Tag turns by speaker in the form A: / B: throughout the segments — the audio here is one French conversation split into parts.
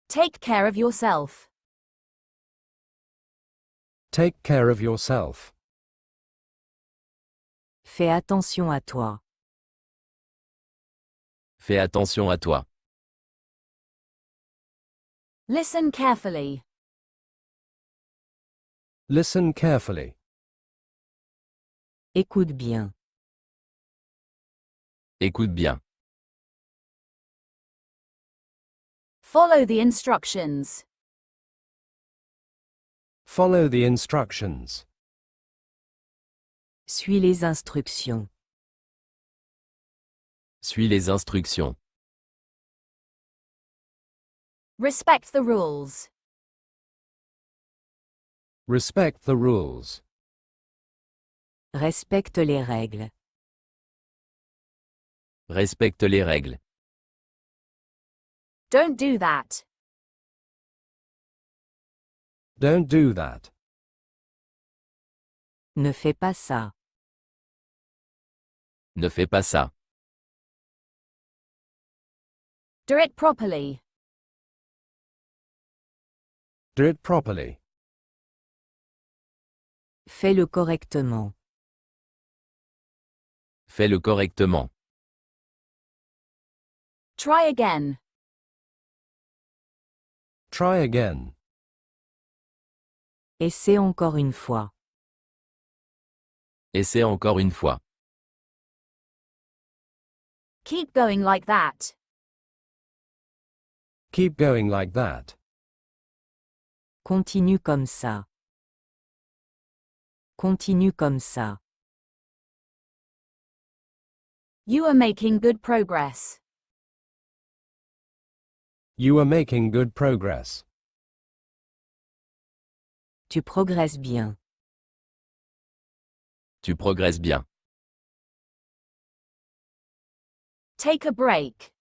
A: Take care of yourself.
B: Take care of yourself.
C: Fais attention à toi.
D: Fais attention à toi.
A: Listen carefully.
B: Listen carefully.
C: Écoute bien.
D: Écoute bien.
A: Follow the instructions.
B: Follow the instructions.
C: Suis les instructions.
D: Suis les instructions.
A: Respect the rules.
B: Respect the rules.
C: Respecte les règles.
D: Respecte les règles.
A: Don't do that.
B: Don't do that.
C: Ne fais pas ça.
D: Ne fais pas ça.
A: Do it properly.
B: Do it properly.
C: Fais-le correctement.
D: Fais-le correctement.
A: Try again.
B: Try again.
C: Essaie encore une fois.
D: Essaie encore une fois.
A: Keep going like that.
B: Keep going like that.
C: Continue comme ça. Continue comme ça.
A: You are making good progress.
B: You are making good progress.
C: Tu progresses bien.
D: Tu progresses bien.
A: Take a break.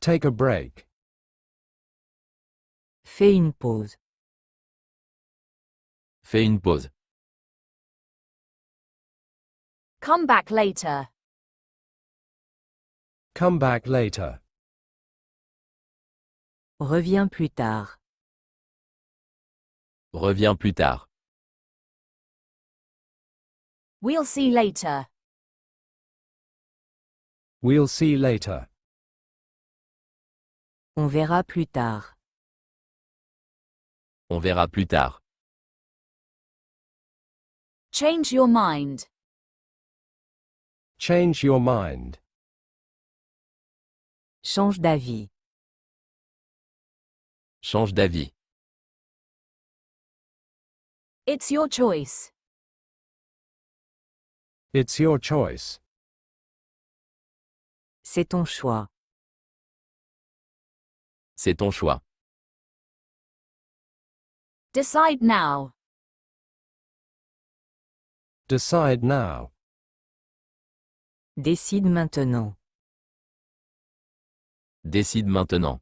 B: Take a break.
C: Fais une pause.
D: Fais une pause.
A: Come back later.
B: Come back later.
C: Reviens plus tard.
D: Reviens plus tard.
A: We'll see later.
B: We'll see later.
C: On verra plus tard.
D: On verra plus tard.
A: Change your mind.
B: Change your mind.
C: Change d'avis.
D: Change d'avis.
A: It's your choice.
B: It's your choice.
C: C'est ton choix.
D: C'est ton choix.
A: Decide now.
B: Decide now.
C: Décide maintenant.
D: Décide maintenant.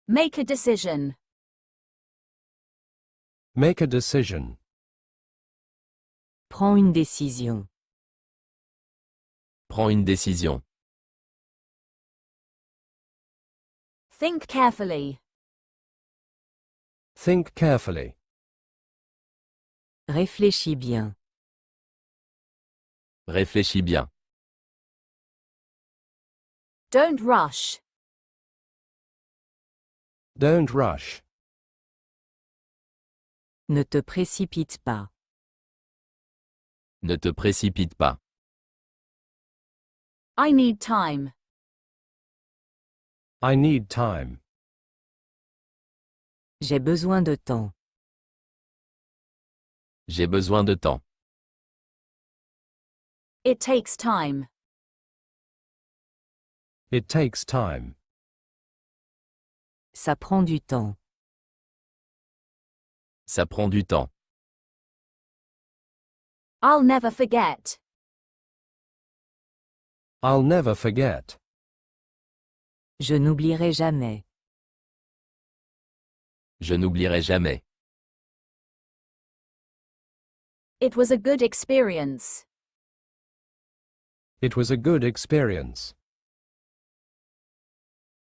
A: Make a decision.
B: Make a decision.
C: Prends une décision.
D: Prends une décision.
A: Think carefully.
B: Think carefully.
C: Réfléchis bien.
D: Réfléchis bien.
A: Don't rush.
B: Don't rush.
C: Ne te précipite pas.
D: Ne te précipite pas.
A: I need time.
B: I need time.
C: J'ai besoin de temps.
D: J'ai besoin de temps.
A: It takes time.
B: It takes time.
C: Ça prend du temps.
D: Ça prend du temps.
A: I'll never forget.
B: I'll never forget.
C: Je n'oublierai jamais.
D: Je n'oublierai jamais.
A: It was a good experience.
B: It was a good experience.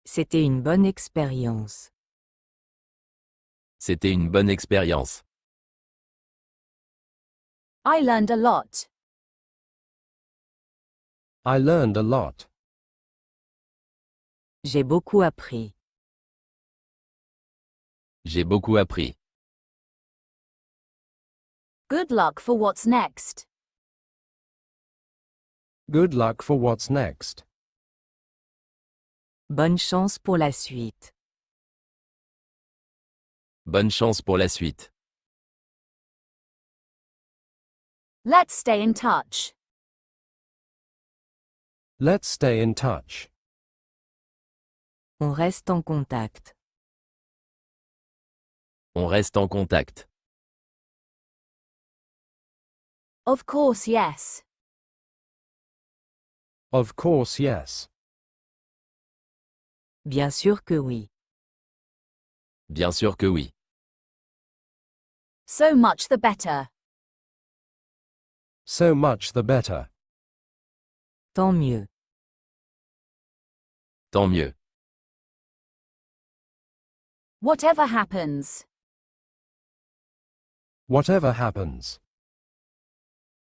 C: C'était une bonne expérience.
D: C'était une bonne expérience.
A: I learned a lot.
B: I learned a lot.
C: J'ai beaucoup appris.
D: J'ai beaucoup appris.
A: Good luck for what's next.
B: Good luck for what's next.
C: Bonne chance pour la suite.
D: Bonne chance pour la suite.
A: Let's stay in touch.
B: Let's stay in touch.
C: On reste en contact.
D: On reste en contact.
A: Of course, yes.
B: Of course, yes.
C: Bien sûr que oui.
D: Bien sûr que oui.
A: So much the better.
B: So much the better.
C: Tant mieux.
D: Tant mieux.
A: Whatever happens.
B: Whatever happens.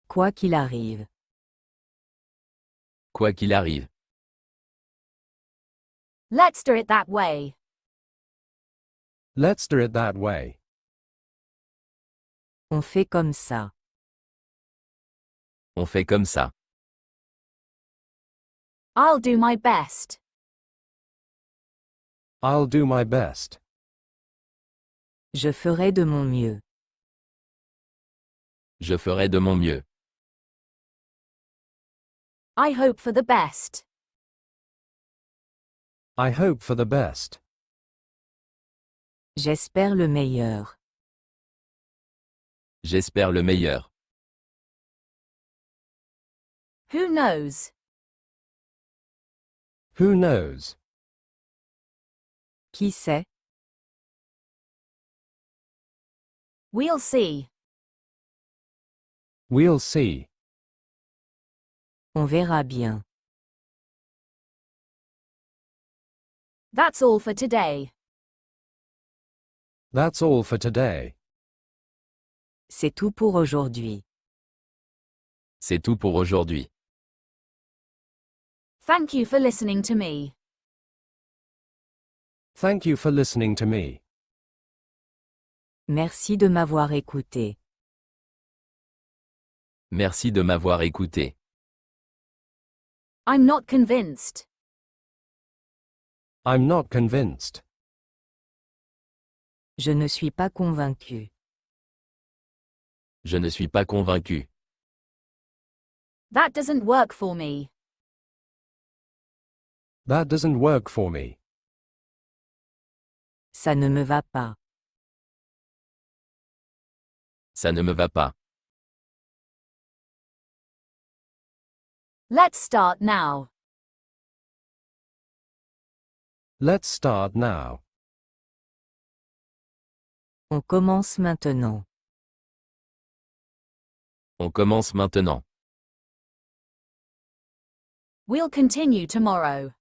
C: Quoi qu'il arrive.
D: Quoi qu'il arrive.
A: Let's do it that way.
B: Let's do it that way.
C: On fait comme ça.
D: On fait comme ça.
A: I'll do my best.
B: I'll do my best.
C: Je ferai de mon mieux.
D: Je ferai de mon mieux.
A: I hope for the best.
B: I hope for the best.
C: J'espère le meilleur.
D: J'espère le meilleur.
A: Who knows?
B: Who knows?
C: Qui sait?
A: We'll see.
B: We'll see.
C: On verra bien.
A: That's all for today.
B: That's all for today.
C: C'est tout pour aujourd'hui.
D: C'est tout pour aujourd'hui.
A: Thank you for listening to me.
B: Thank you for listening to me.
C: Merci de m'avoir écouté.
D: Merci de m'avoir écouté.
A: I'm not convinced.
B: I'm not convinced.
C: Je ne suis pas convaincu.
D: Je ne suis pas convaincu.
A: That doesn't work for me.
B: That doesn't work for me.
C: Ça ne me va pas.
D: Ça ne me va pas.
A: Let's start now.
B: Let's start now.
C: On commence maintenant.
D: On commence maintenant.
A: We'll continue tomorrow.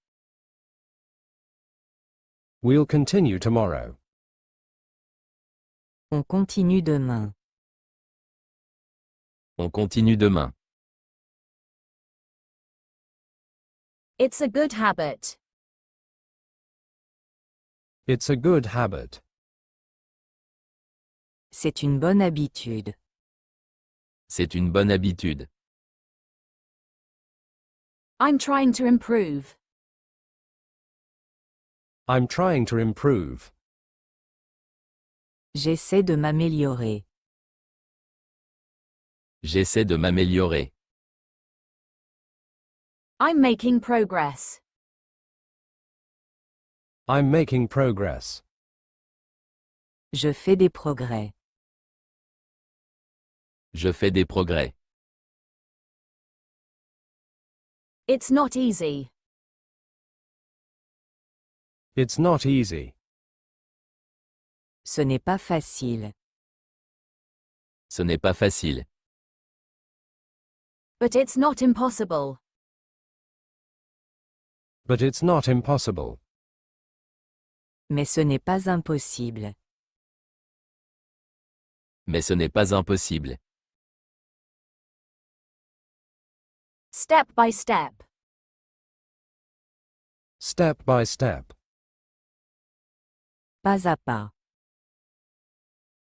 B: We'll continue tomorrow.
C: On continue demain.
D: On continue demain.
A: It's a good habit.
B: It's a good habit.
C: C'est une bonne habitude.
D: C'est une bonne habitude.
A: I'm trying to improve.
B: I'm trying to improve.
C: J'essaie de m'améliorer.
D: J'essaie de m'améliorer.
A: I'm making progress.
B: I'm making progress.
C: Je fais des progrès.
D: Je fais des progrès.
A: It's not easy.
B: It's not easy.
C: Ce n'est pas facile.
D: Ce n'est pas facile.
A: But it's not impossible.
B: But it's not impossible.
C: Mais ce n'est pas impossible.
D: Mais ce n'est pas impossible.
A: Step by step.
B: Step by step.
C: Pas à pas.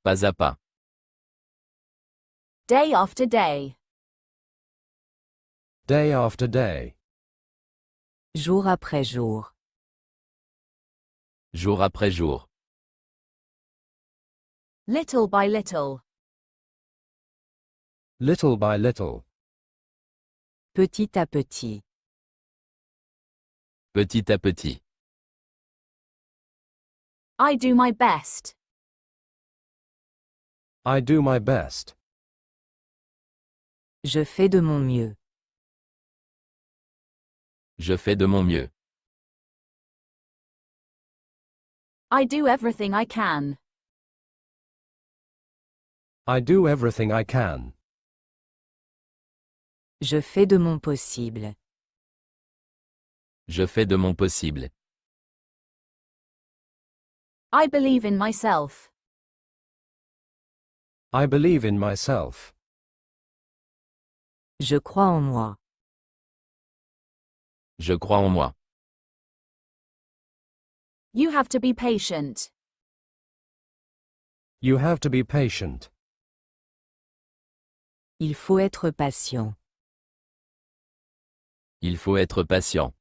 D: Pas à pas.
A: Day after day.
B: Day after day.
C: Jour après jour.
D: Jour après jour.
A: Little by little.
B: Little by little.
C: Petit à petit.
D: Petit à petit.
A: I do my best.
B: I do my best.
C: Je fais de mon mieux.
D: Je fais de mon mieux.
A: I do everything I can.
B: I do everything I can.
C: Je fais de mon possible.
D: Je fais de mon possible.
A: I believe in myself.
B: I believe in myself.
C: Je crois en moi.
D: Je crois en moi.
A: You have to be patient.
B: You have to be patient.
C: Il faut être patient.
D: Il faut être patient.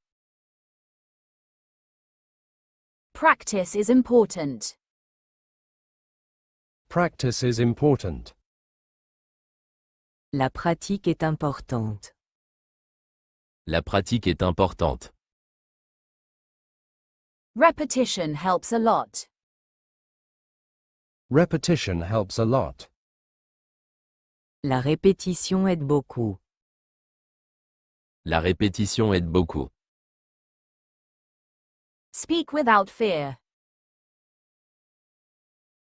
A: Practice is important.
B: Practice is important.
C: La pratique est importante.
D: La pratique est importante.
A: Repetition helps a lot.
B: Repetition helps a lot.
C: La répétition aide beaucoup.
D: La répétition aide beaucoup.
A: Speak without fear.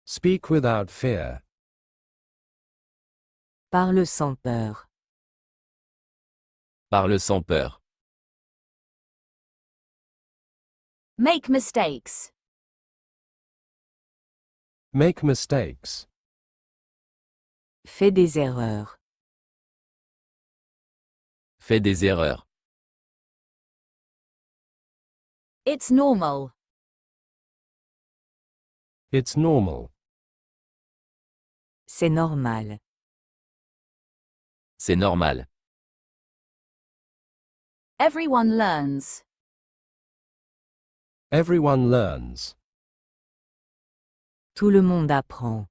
B: Speak without fear.
C: Parle sans peur.
D: Parle sans peur.
A: Make mistakes.
B: Make mistakes.
C: Fais des erreurs.
D: Fais des erreurs.
A: It's normal.
B: It's normal.
C: C'est normal.
D: C'est normal.
A: Everyone learns.
B: Everyone learns.
C: Tout le monde apprend.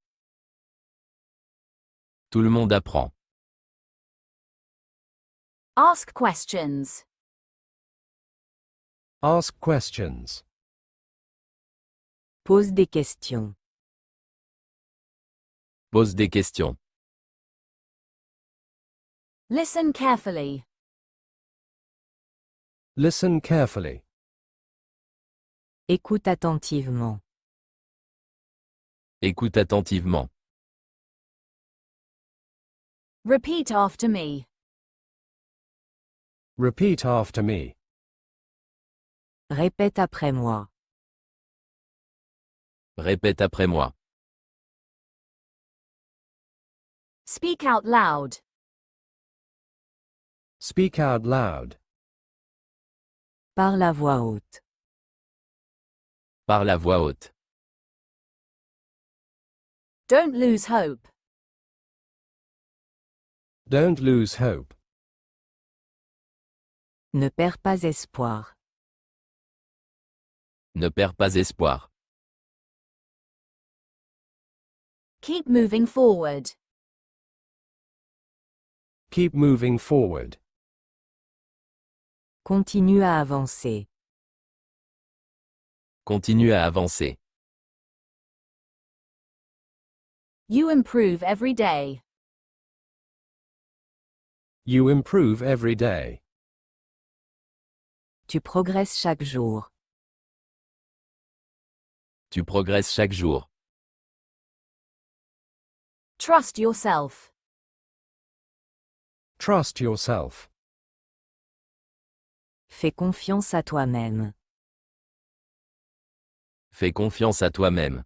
D: Tout le monde apprend.
A: Ask questions.
B: Ask questions.
C: Pose des questions.
D: Pose des questions.
A: Listen carefully.
B: Listen carefully.
C: Écoute attentivement.
D: Écoute attentivement.
A: Repeat after me.
B: Repeat after me.
C: Répète après moi.
D: Répète après moi.
A: Speak out loud.
B: Speak out loud.
C: Parle à voix haute.
D: Parle à voix haute.
A: Don't lose hope.
B: Don't lose hope.
C: Ne perds pas espoir.
D: Ne perds pas espoir.
A: Keep moving forward.
B: Keep moving forward.
C: Continue à avancer.
D: Continue à avancer.
A: You improve every day.
B: You improve every day.
C: Tu progresses chaque jour.
D: Tu progresses chaque jour.
A: Trust yourself.
B: Trust yourself.
C: Fais confiance à toi-même.
D: Fais confiance à toi-même.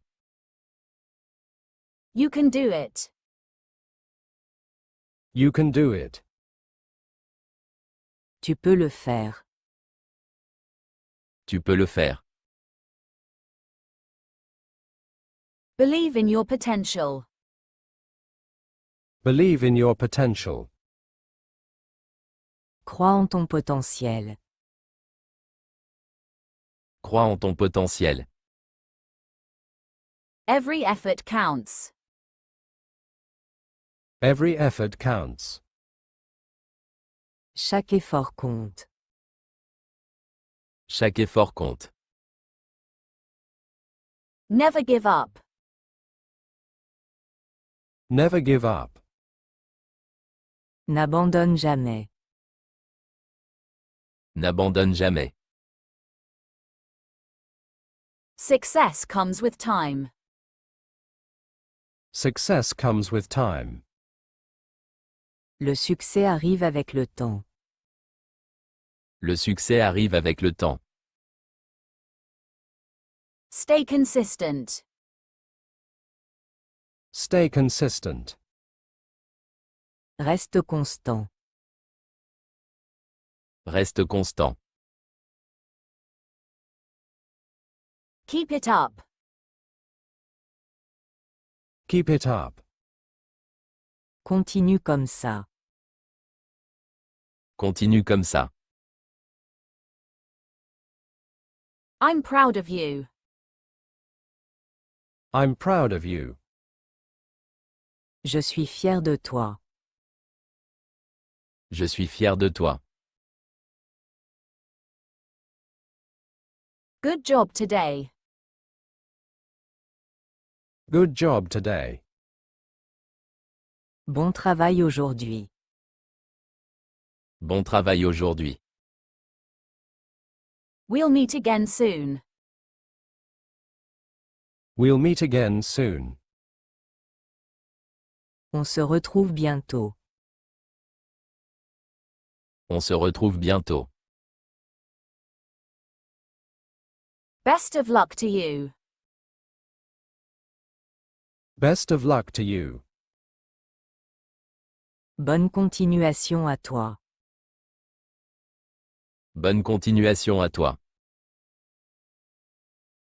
A: You can do it.
B: You can do it.
C: Tu peux le faire.
D: Tu peux le faire.
A: Believe in your potential.
B: Believe in your potential.
C: Crois en ton potentiel.
D: Crois en ton potentiel.
A: Every effort counts.
B: Every effort counts.
C: Chaque effort compte.
D: Chaque effort compte.
A: Never give up.
B: Never give up.
C: N'abandonne jamais.
D: N'abandonne jamais.
A: Success comes with time.
B: Success comes with time.
C: Le succès arrive avec le temps.
D: Le succès arrive avec le temps.
A: Stay consistent.
B: Stay consistent.
C: Reste constant.
D: Reste constant.
A: Keep it up.
B: Keep it up.
C: Continue comme ça.
D: Continue comme ça.
A: I'm proud of you.
B: I'm proud of you.
C: Je suis fier de toi.
D: Je suis fier de toi.
A: Good job today.
B: Good job today.
C: Bon travail aujourd'hui.
D: Bon travail aujourd'hui.
A: We'll meet again soon.
B: We'll meet again soon.
C: On se retrouve bientôt.
D: On se retrouve bientôt.
A: Best of luck to you.
B: Best of luck to you.
C: Bonne continuation à toi.
D: Bonne continuation à toi.